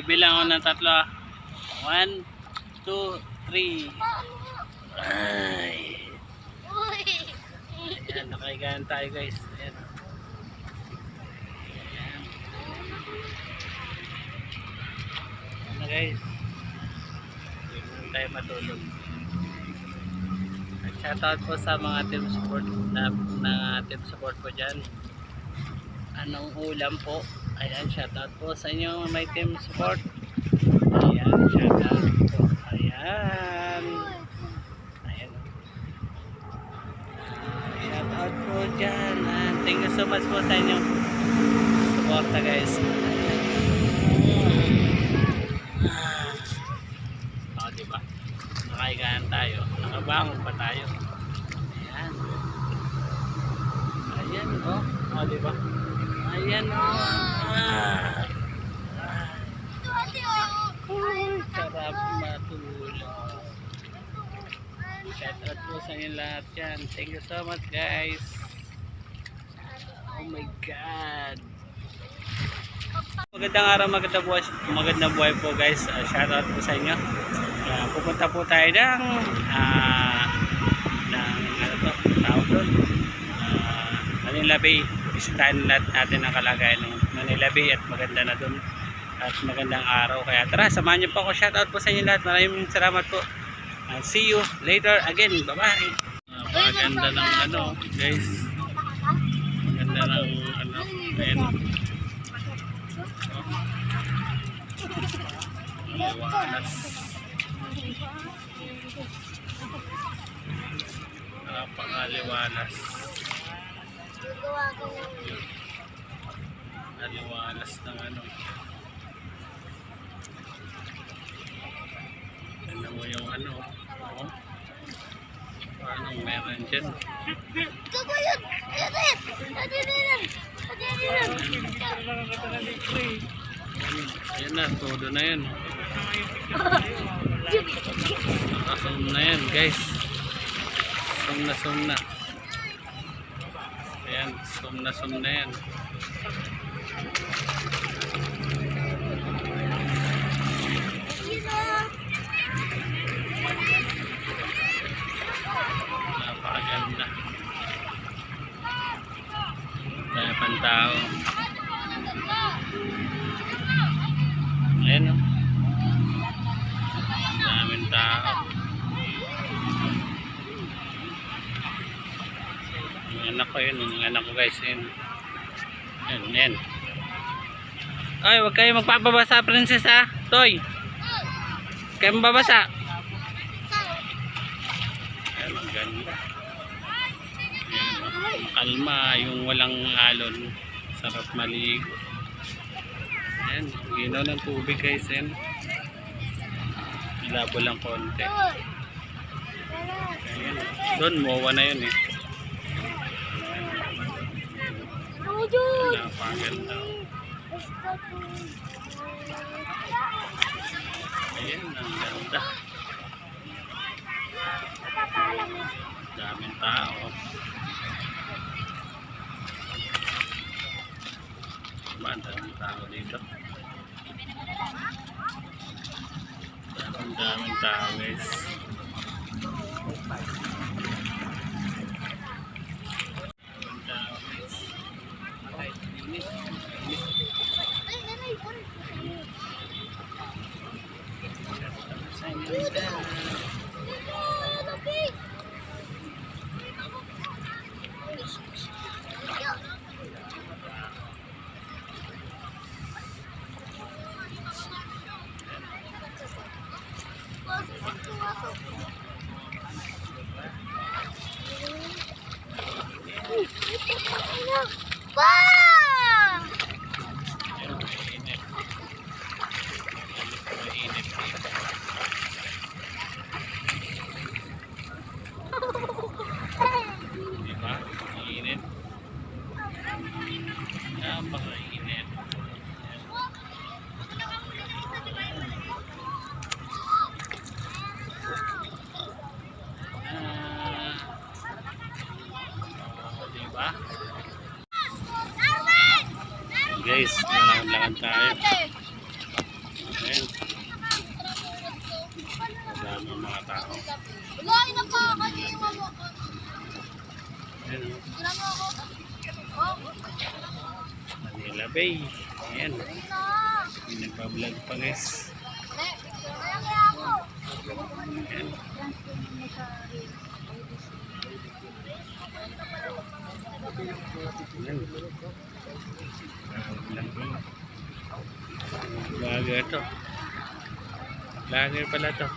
Bibilang ako ng tatlo. 1, 2, 3. Ay. Ayan, nakahigaan tayo guys. Ayan. Ayan. Ayan guys. Hindi tayo matulog. At shoutout po sa mga team support na team support po dyan. Anong ulam po? Ayan, shoutout po sa inyo may team support. Ayan, shoutout po. Ayan. Ayan. Shoutout po dyan. Thank you so much po sa inyo suporta guys. O, diba? Nakahigaan tayo. Nakabangon pa tayo. Ayan. Ayan, o. O, diba? Ayan, o. Sarap matulog. Shoutout po sa inyo lahat yan. Thank you so much guys. Oh my God. Magandang araw, magandang buhay po guys. Shoutout po sa inyo. Pupunta po tayo ng ano to, tawag doon, Manila Bay. Bisitahin natin ang kalagayan ng Manila Bay at maganda na doon at magandang araw. Kaya tara, samahan niyo po ako. Shoutout po sa inyo lahat. Maraming salamat po. See you later again. Bye bye. Maganda ng ano guys. Maganda ng ano. Ayan. Liwanas. Napakaliwanas. Aliwanas ng ano. Tignan mo yung ano. Oh. Anong meron dyan? Ayan na, todo na yan. Nakasum na yan guys. Sum na. Ayan, sum na yan. Napakaganda. Dahil pang tao. Ayan o. Daming tao. Yung anak ko yun. Yung anak ko guys yun. Yan. Ay, huwag kayo magpapabasa princess ha. Toy. Huwag kayo mababasa. Ayan, ang ganda. Ayan, kalma. Yung walang alon. Sarap maligo. Ayan, ginaw ng tubig guys. Ayan. Labo lang konti. Ayan. Doon, mowa na yun eh. Napakaganda. Ayan, ang ganda. Daming tao. Daming tao dito. Daming tao guys. Napakainit. Diba? Guys, nalakad tayo. Bay. Ayan. May nagpa-vlog pa guys. Ayan. Ayan. Vlogger to. Vlogger pala to.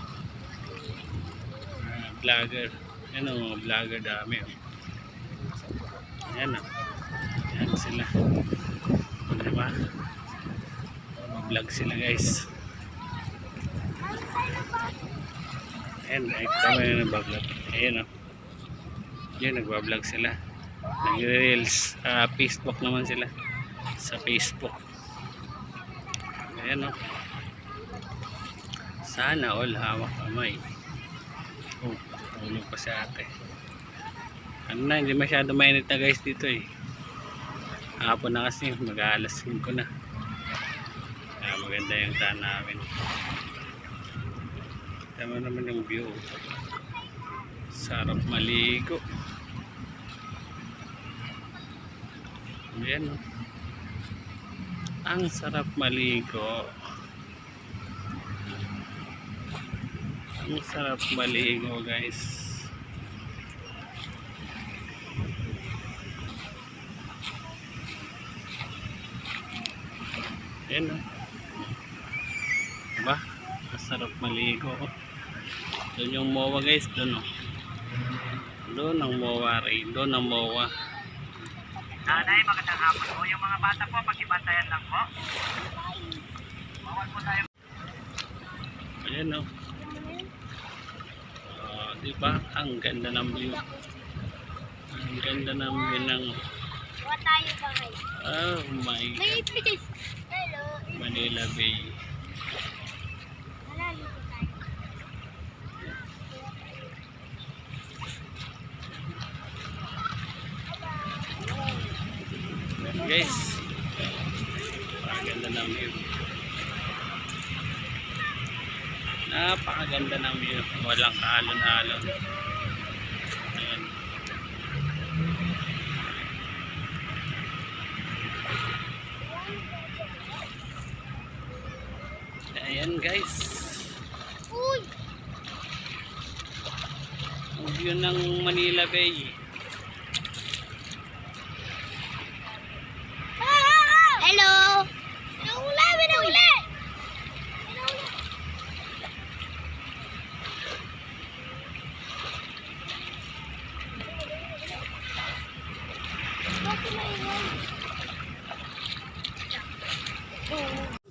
Vlogger. Ayan o, mga vlogger dami o. Ayan o. Ayan sila. Diba? Mag-vlog sila guys. Ayan, kami na nag-vlog. Ayan o. Ayan, nag-vlog sila. Nag-reels. Facebook naman sila. Sa Facebook. Ayan o. Sana all hawak kamay. Oh, tulog pa si ate. Ano na, hindi masyado mainit na guys dito eh. Hapon na kasi, mag-aalas 5 na. Kaya maganda yung taan namin. Tama naman yung view. Sarap maligo. Ayan o. Ang sarap maligo. Ang sarap maligo guys. Ayan o. Diba? Masarap maligo. Doon yung mowa guys. Doon o. Doon ang mowa rin. Doon ang mowa. Nanay, magandang hapon po. Yung mga bata po, pag-ibantayan lang po. Bawal po tayo. Ayan o. Diba? Ang ganda ng view. Ang ganda ng view ng What tayo ba guys? oh my May God. ipitis. Hello. Manila Bay. Malalim po tayo. Ayan, guys. Ang ganda ng view. Napakaganda ng view. Walang kaalon-alon. Ayan. Ayan guys. Uy! Ang view ng Manila Bay. Hello! Naula! Naula! Naula! Bakit maingay?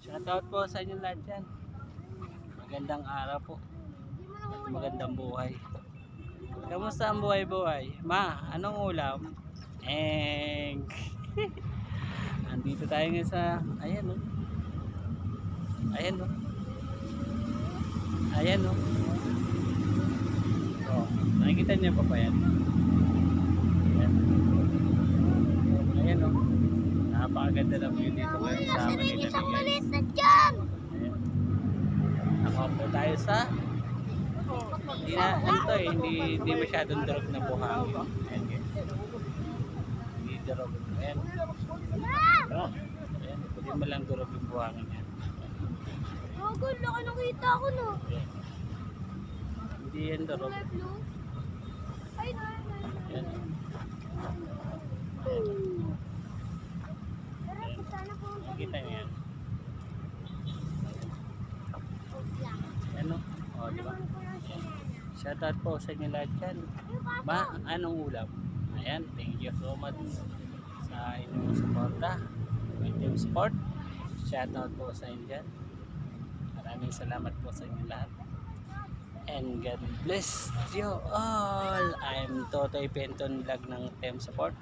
Shoutout po sa inyo lahat dyan. Magandang araw po. At magandang buhay. Kamusta ang buhay-buhay? Ma, anong ulam? Egg. Andito tayo ngayon sa, ayan o. Ayan o. Ayan o. Oh, nakikita niyo pa ba yan? Ayan. Ayan o. Napakaganda ng view dito ngayon sa Manila Isang Bay. maliit na dyan! Ayan. Nakaupo tayo sa hindi na, ano to eh, hindi masyadong durog na buhangin. Ayan guys. Hindi durog. Ayan. Oh, ayan. Pwede mo lang durog yung buhangin yan. Gago, laki nakita ko no. Ayan. Hindi yan durog. Kulay blue. Ay, no. Ayan. Pero sana po ang Nakikita niyo yan. Ayan o. O, diba? Shoutout po sa inyo lahat dyan. Ma, anong ulam? Ayan, thank you so much sa inyong suporta. May team support. Shoutout po sa inyo dyan. Maraming salamat po sa inyo lahat. And God bless you all. I'm Totoy Penton Vlog ng team support.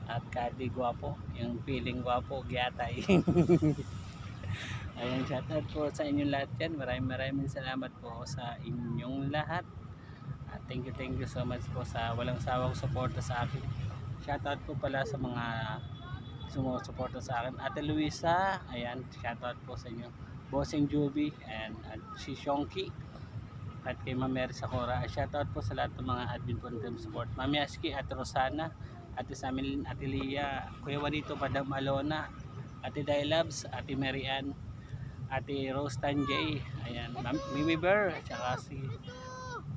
At Kadi Guapo, yung feeling guwapo, gyatay. Ayan, shoutout po sa inyong lahat dyan. Maraming salamat po sa inyong lahat. At thank you so much po sa walang sawang suporta sa akin. Shoutout po pala sa mga sumusuporta sa akin. Ate Luisa, ayan, shoutout po sa inyo. Bossing Juby, and si Shonky. At kay Ma'am Mary Sakura. Shoutout po sa lahat ng mga admin po ng support. Ma'am Yaski, Ate Rosana, Ate Samin, Ate Lia, Kuya Juanito, Madam Alona, Ate Dylabs, Ate Mary Ann, Ate Rose Tanjay, ayan, Ma'am Mimi Bear, at saka si,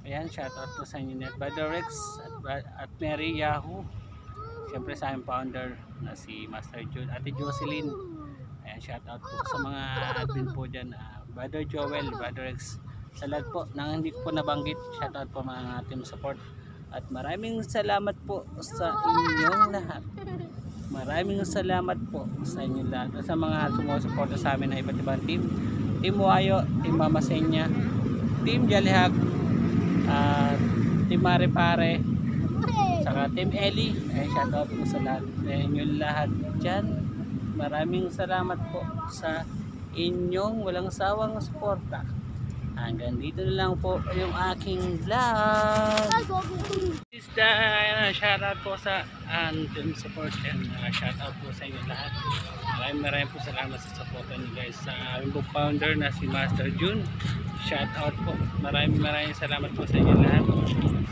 ayan, shoutout po sa inyo net, Brother Rex, at Mary Yahoo, siyempre sa aming founder na si Master June, Ate Jocelyn, ayan, shoutout po sa mga admin po dyan, Brother Joel, Brother Rex, sa lahat po nang hindi ko po nabanggit, shoutout po mga team support, at maraming salamat po sa inyong lahat. Maraming salamat po sa inyo lahat at sa mga sumusuporta sa amin na iba't ibang team. Team Wayo, Team Mama Senya, Team Jalihag, Team Mare Pare, saka Team Eli. Ay, shoutout po sa lahat sa inyo lahat dyan. Maraming salamat po sa inyong walang sawang suporta. Hanggang dito na lang po yung aking vlog. Ay, gogo. Shoutout po sa team support and shoutout po sa inyo lahat. Maraming po salamat sa support niyo guys. Sa aming book founder na si Master June, shoutout po. Maraming salamat po sa inyo lahat.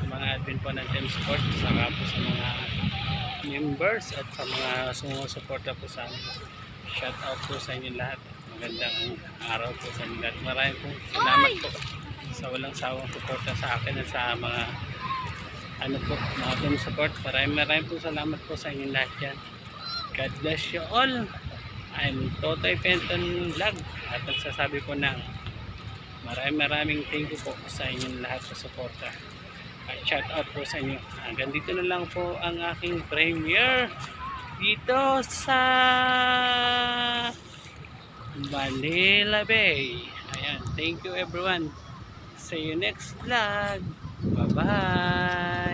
Sa mga admin po ng team support, saka po sa mga members at sa mga sumusuporta po sa amin. Shoutout po sa inyo lahat. Magandang araw po sa inyo lahat. Maraming po salamat po sa walang sawang suporta sa akin at sa mga mga team support. Maraming po salamat po sa inyo lahat yan. God bless you all. I'm Totoy Fenton Vlog at nagsasabi po ng maraming thank you po sa inyong lahat sa suporta at shout out po sa inyo. Hanggang dito na lang po ang aking premiere dito sa Manila Bay. Ayan, thank you everyone. See you next vlog. Bye bye.